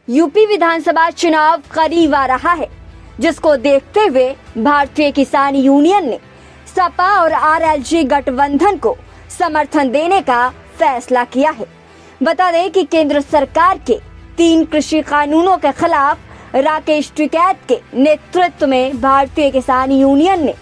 UP विधानसभा चुनाव करीब आ रहा है, जिसको देखते हुए भारतीय किसान यूनियन ने सपा और आरएलजी गठबंधन को समर्थन देने का फैसला किया है। बता दें कि केंद्र सरकार के 3 कृषि कानूनों के खिलाफ राकेश टिकैत के नेतृत्व में भारतीय किसान यूनियन ने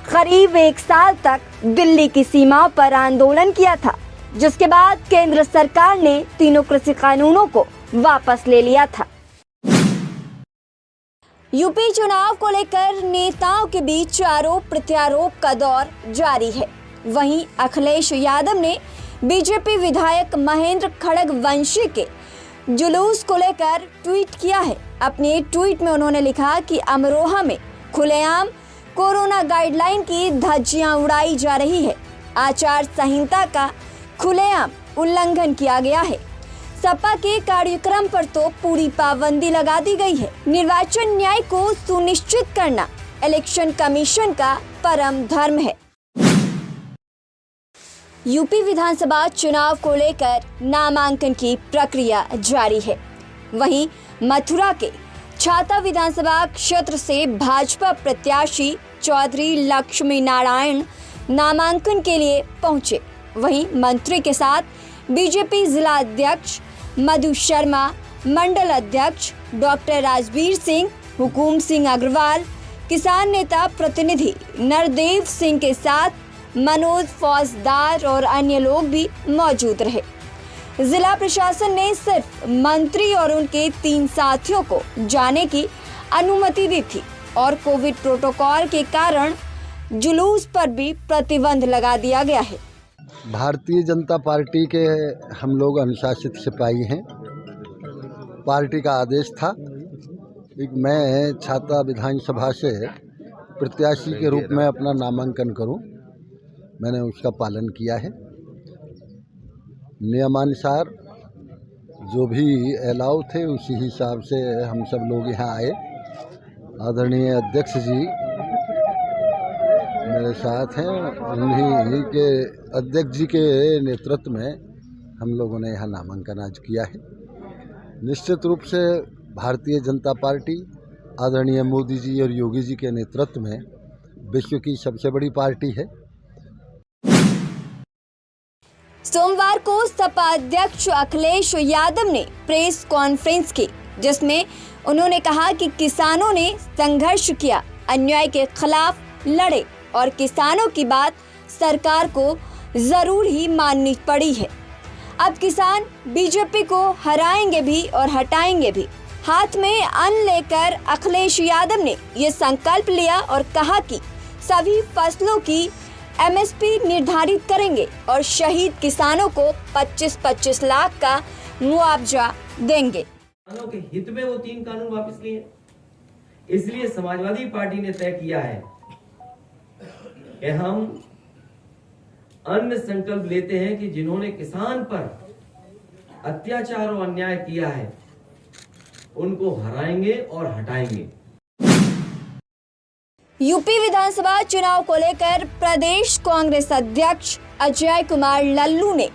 करीब 1 साल तक दिल्ली की सीमाओं पर आंदोलन किया था, जिसके बाद केंद्र सरकार ने तीनों कृषि कानूनों को वापस ले लिया था। यूपी चुनाव को लेकर नेताओं के बीच आरोप प्रत्यारोप का दौर जारी है। वहीं अखिलेश यादव ने बीजेपी विधायक महेंद्र खड़गवंशी के जुलूस को लेकर ट्वीट किया है। अपने ट्वीट में उन्होंने लिखा कि अमरोहा में खुलेआम कोरोना गाइडलाइन की धज्जियां उड़ाई जा रही है। आचार संहिता का खुलेआम उल्लंघन किया गया है। सपा के कार्यक्रम पर तो पूरी पाबंदी लगा दी गई है। निर्वाचन न्याय को सुनिश्चित करना इलेक्शन कमीशन का परम धर्म है। यूपी विधानसभा चुनाव को लेकर नामांकन की प्रक्रिया जारी है। वहीं मथुरा के छाता विधानसभा क्षेत्र से भाजपा प्रत्याशी चौधरी लक्ष्मी नारायण नामांकन के लिए पहुंचे। वहीं मंत्री के साथ बीजेपी जिला अध्यक्ष मधु शर्मा, मंडल अध्यक्ष डॉक्टर राजवीर सिंह, हुकुम सिंह अग्रवाल, किसान नेता प्रतिनिधि नरदेव सिंह के साथ मनोज फौजदार और अन्य लोग भी मौजूद रहे। जिला प्रशासन ने सिर्फ मंत्री और उनके 3 साथियों को जाने की अनुमति दी थी और कोविड प्रोटोकॉल के कारण जुलूस पर भी प्रतिबंध लगा दिया गया है। भारतीय जनता पार्टी के हम लोग अनुशासित सिपाही हैं। पार्टी का आदेश था कि मैं छाता विधानसभा से प्रत्याशी के रूप में अपना नामांकन करूं। मैंने उसका पालन किया है। नियमानुसार जो भी अलाउ थे उसी हिसाब से हम सब लोग यहाँ आए। आदरणीय अध्यक्ष जी मेरे साथ हैं। उन्हीं के अध्यक्ष जी के नेतृत्व में हम लोगों ने यहाँ नामांकन आज किया है। निश्चित रूप से भारतीय जनता पार्टी आदरणीय मोदी जी और योगी जी के नेतृत्व में विश्व की सबसे बड़ी पार्टी है। सोमवार को सपा अध्यक्ष अखिलेश यादव ने प्रेस कॉन्फ्रेंस की, जिसमें उन्होंने कहा कि किसानों ने संघर्ष किया, अन्याय के खिलाफ लड़े और किसानों की बात सरकार को जरूर ही माननी पड़ी है। अब किसान बीजेपी को हराएंगे भी और हटाएंगे भी। हाथ में अन्न लेकर अखिलेश यादव ने ये संकल्प लिया और कहा कि सभी फसलों की एमएसपी निर्धारित करेंगे और शहीद किसानों को 25-25 लाख का मुआवजा देंगे। किसानों के हित में वो 3 कानून वापस लिए। इसलिए समाजवादी पार्टी ने तय किया है कि हम अन्य संकल्प लेते हैं कि जिन्होंने किसान पर अत्याचार और अन्याय किया है उनको हराएंगे और हटाएंगे। यूपी विधानसभा चुनाव को लेकर प्रदेश कांग्रेस अध्यक्ष अजय कुमार लल्लू ने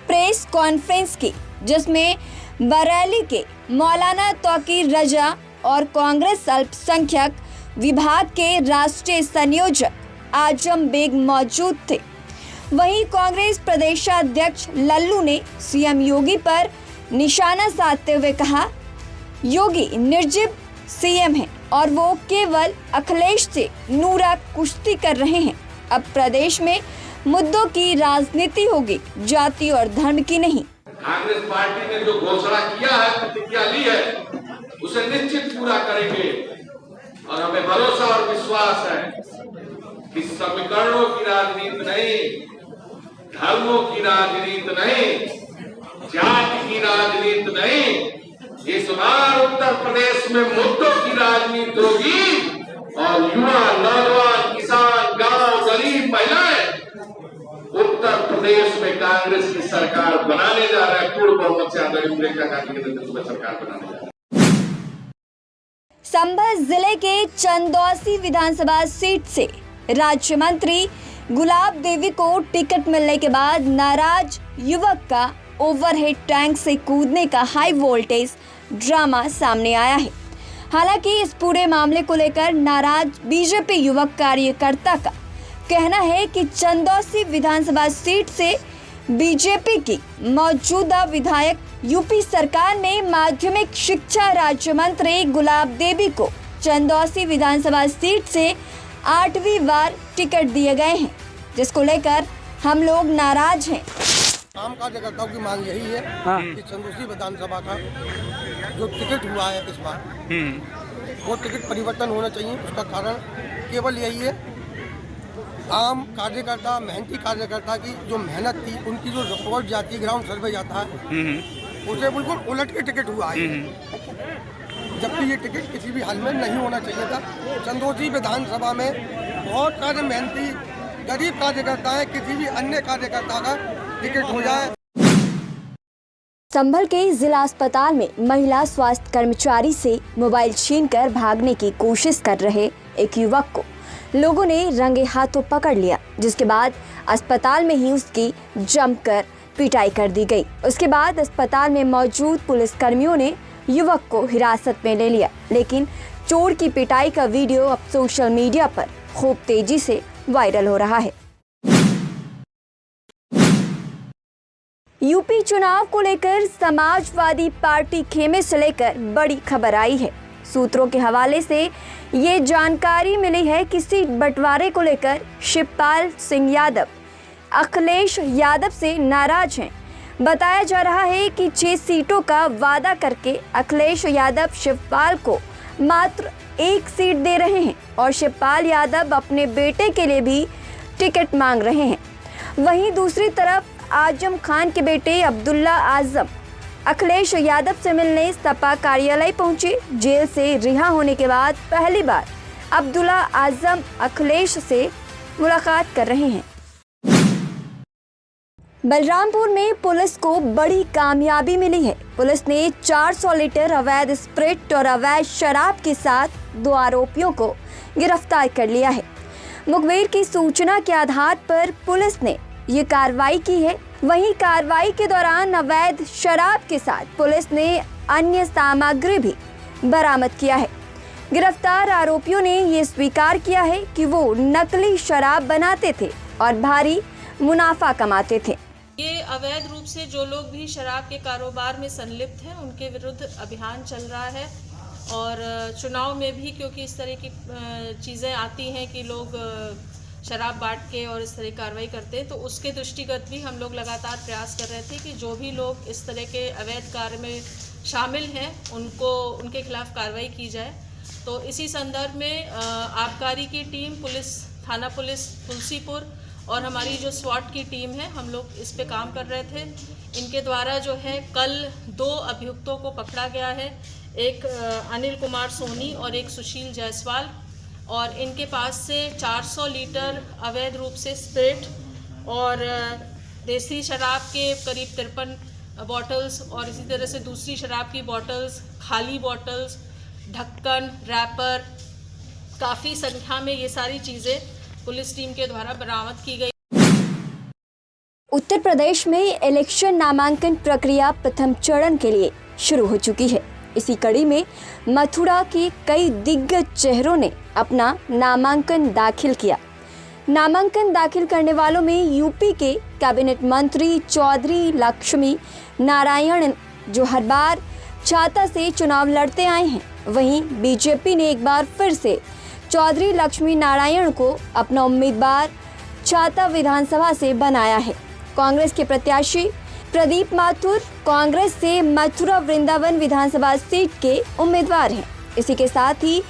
प्रेस कॉन्फ्रेंस की, जिसमें बरेली के मौलाना तौकीर रजा और कांग्रेस अल्पसंख्यक विभाग के राष्ट्रीय संयोजक आजम बेग मौजूद थे। वहीं कांग्रेस प्रदेशाध्यक्ष लल्लू ने सीएम योगी पर निशाना साधते हुए कहा, योगी निर्जीव सीएम है और वो केवल अखिलेश से नूरा कुश्ती कर रहे हैं। अब प्रदेश में मुद्दों की राजनीति होगी, जाति और धर्म की नहीं। कांग्रेस पार्टी ने जो घोषणा किया है, प्रतिज्ञा ली है, उसे निश्चित पूरा करेंगे और हमें भरोसा और विश्वास है कि समीकरणों की राजनीति नहीं, धर्मों की राजनीति नहीं, जाति की राजनीति नहीं, इस बार उत्तर प्रदेश में मुद्दों की राजनीति होगी और युवा, नौजवान, किसान, गांव, गरीब, महिलाएं उत्तर प्रदेश में कांग्रेस की सरकार बनाने जा रहा है। पूर्ण बहुमत से आदरणीय प्रियंका गांधी के नेतृत्व में सरकार बनाने जा रहा है। संभल जिले के चंदौसी विधानसभा सीट से राज्य मंत्री गुलाब देवी को टिकट मिलने के बाद नाराज युवक का ओवरहेड टैंक से कूदने का हाई वोल्टेज ड्रामा सामने आया है। हालांकि इस पूरे मामले को लेकर नाराज बीजेपी युवक कार्यकर्ता का कहना है कि चंदौसी विधानसभा सीट से बीजेपी की मौजूदा विधायक यूपी सरकार में माध्यमिक शिक्षा राज्य मंत्री गुलाब देवी को चंदौसी विधानसभा सीट से 8वीं बार टिकट दिए गए हैं, जिसको लेकर हम लोग नाराज हैं। आम कार्यकर्ताओं की मांग यही है कि चंदौसी विधानसभा का जो टिकट हुआ है इस बार वो टिकट परिवर्तन होना चाहिए। उसका कारण केवल यही है, आम कार्यकर्ता, मेहनती कार्यकर्ता की जो मेहनत थी, उनकी जो रिपोर्ट जाती है, ग्राउंड सर्वे जाता है, उसे बिल्कुल उलट के टिकट हुआ है, जबकि ये टिकट किसी भी हाल में नहीं होना चाहिए था। चंदौसी विधानसभा में बहुत सारे मेहनती गरीब कार्यकर्ता हैं, किसी भी अन्य कार्यकर्ता का टिकट हो जाए। संभल के जिला अस्पताल में महिला स्वास्थ्य कर्मचारी से मोबाइल छीनकर भागने की कोशिश कर रहे एक युवक को लोगों ने रंगे हाथों पकड़ लिया, जिसके बाद अस्पताल में ही उसकी जमकर पिटाई कर दी गई। उसके बाद अस्पताल में मौजूद पुलिस कर्मियों ने युवक को हिरासत में ले लिया, लेकिन चोर की पिटाई का वीडियो अब सोशल मीडिया पर खूब तेजी से वायरल हो रहा है। यूपी चुनाव को लेकर समाजवादी पार्टी खेमे से लेकर बड़ी खबर आई है। सूत्रों के हवाले से ये जानकारी मिली है कि सीट बंटवारे को लेकर शिवपाल सिंह यादव अखिलेश यादव से नाराज हैं। बताया जा रहा है कि 6 सीटों का वादा करके अखिलेश यादव शिवपाल को मात्र 1 सीट दे रहे हैं और शिवपाल यादव अपने बेटे के लिए भी टिकट मांग रहे हैं। वहीं दूसरी तरफ आजम खान के बेटे अब्दुल्ला आजम अखिलेश यादव से मिलने सपा कार्यालय पहुंचे। जेल से रिहा होने के बाद पहली बार अब्दुल्ला आजम अखिलेश से मुलाकात कर रहे हैं। बलरामपुर में पुलिस को बड़ी कामयाबी मिली है। पुलिस ने 400 लीटर अवैध स्प्रिट और अवैध शराब के साथ 2 आरोपियों को गिरफ्तार कर लिया है। मुखबिर की सूचना के आधार पर पुलिस ने ये कार्रवाई की है। वहीं कार्रवाई के दौरान अवैध शराब के साथ पुलिस ने अन्य सामग्री भी बरामद किया है। गिरफ्तार आरोपियों ने ये स्वीकार किया है कि वो नकली शराब बनाते थे और भारी मुनाफा कमाते थे। ये अवैध रूप से जो लोग भी शराब के कारोबार में संलिप्त हैं, उनके विरुद्ध अभियान चल रहा है। और चुनाव में भी क्योंकि इस तरह की चीज़ें आती हैं कि लोग शराब बांट के और इस तरह की कार्रवाई करते हैं, तो उसके दृष्टिगत भी हम लोग लगातार प्रयास कर रहे थे कि जो भी लोग इस तरह के अवैध कार्य में शामिल हैं उनके खिलाफ कार्रवाई की जाए। तो इसी संदर्भ में आबकारी की टीम, पुलिस, थाना पुलिस तुलसीपुर और हमारी जो स्वाट की टीम है, हम लोग इस पे काम कर रहे थे। इनके द्वारा जो है कल 2 अभियुक्तों को पकड़ा गया है, एक अनिल कुमार सोनी और एक सुशील जायसवाल। और इनके पास से 400 लीटर अवैध रूप से स्पिरिट और देसी शराब के करीब 53 बॉटल्स और इसी तरह से दूसरी शराब की बॉटल्स, खाली बॉटल्स, ढक्कन, रैपर, काफ़ी संख्या में ये सारी चीज़ें पुलिस टीम के द्वारा बरामद की गई। उत्तर प्रदेश में इलेक्शन नामांकन प्रक्रिया प्रथम चरण के लिए शुरू हो चुकी है। इसी कड़ी में मथुरा के कई दिग्गज चेहरों ने अपना नामांकन दाखिल किया। नामांकन दाखिल करने वालों में यूपी के कैबिनेट मंत्री चौधरी लक्ष्मी नारायण, जो हर बार छाता से चुनाव लड़ते आए हैं। वहीं बीजेपी ने एक बार फिर से चौधरी लक्ष्मी नारायण को अपना उम्मीदवार छाता विधानसभा से बनाया है। कांग्रेस के प्रत्याशी प्रदीप माथुर कांग्रेस से मथुरा वृंदावन विधानसभा सीट के उम्मीदवार हैं। इसी के साथ ही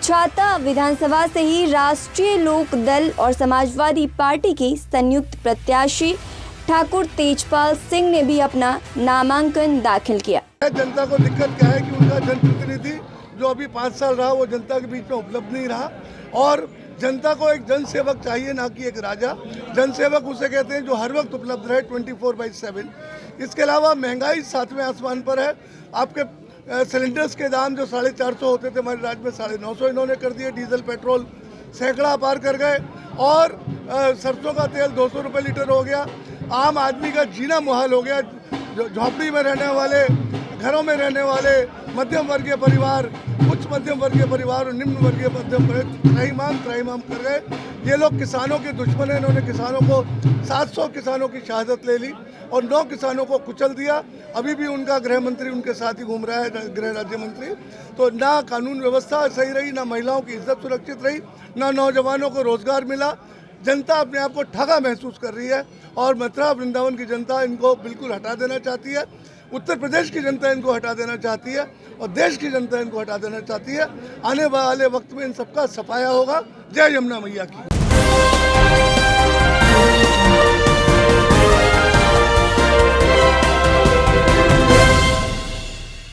छाता विधानसभा से ही राष्ट्रीय लोक दल और समाजवादी पार्टी की संयुक्त प्रत्याशी ठाकुर तेजपाल सिंह ने भी अपना नामांकन दाखिल किया। जनता को दिक्कत क्या है कि उनका जनप्रतिनिधि जो अभी 5 साल रहा वो जनता के बीच में उपलब्ध नहीं रहा, और जनता को एक जनसेवक चाहिए, ना कि एक राजा। जनसेवक उसे कहते हैं जो हर वक्त उपलब्ध रहे 24/7। इसके अलावा महंगाई 7वें आसमान पर है। आपके सिलेंडर्स के दाम जो 450 होते थे हमारे राज्य में 950 इन्होंने कर दिए। डीजल पेट्रोल सैकड़ा पार कर गए और सरसों का तेल 200 रुपये लीटर हो गया। आम आदमी का जीना मुहाल हो गया। झोपड़ी में रहने वाले, घरों में रहने वाले मध्यम वर्गीय परिवार, उच्च मध्यम वर्गीय परिवार और निम्न वर्गीय मध्यम त्राहिमाम कर गए। ये लोग किसानों के दुश्मन हैं। इन्होंने किसानों को 700 किसानों की शहादत ले ली और 9 किसानों को कुचल दिया। अभी भी उनका गृह मंत्री उनके साथ ही घूम रहा है, गृह राज्य मंत्री। तो ना कानून व्यवस्था सही रही, ना महिलाओं की इज्जत सुरक्षित रही, ना नौजवानों को रोजगार मिला। जनता अपने आप को ठगा महसूस कर रही है और मथुरा वृंदावन की जनता इनको बिल्कुल हटा देना चाहती है। उत्तर प्रदेश की जनता इनको हटा देना चाहती है और देश की जनता इनको हटा देना चाहती है। आने वाले वक्त में इन सबका सफाया होगा। जय यमुना मैया की।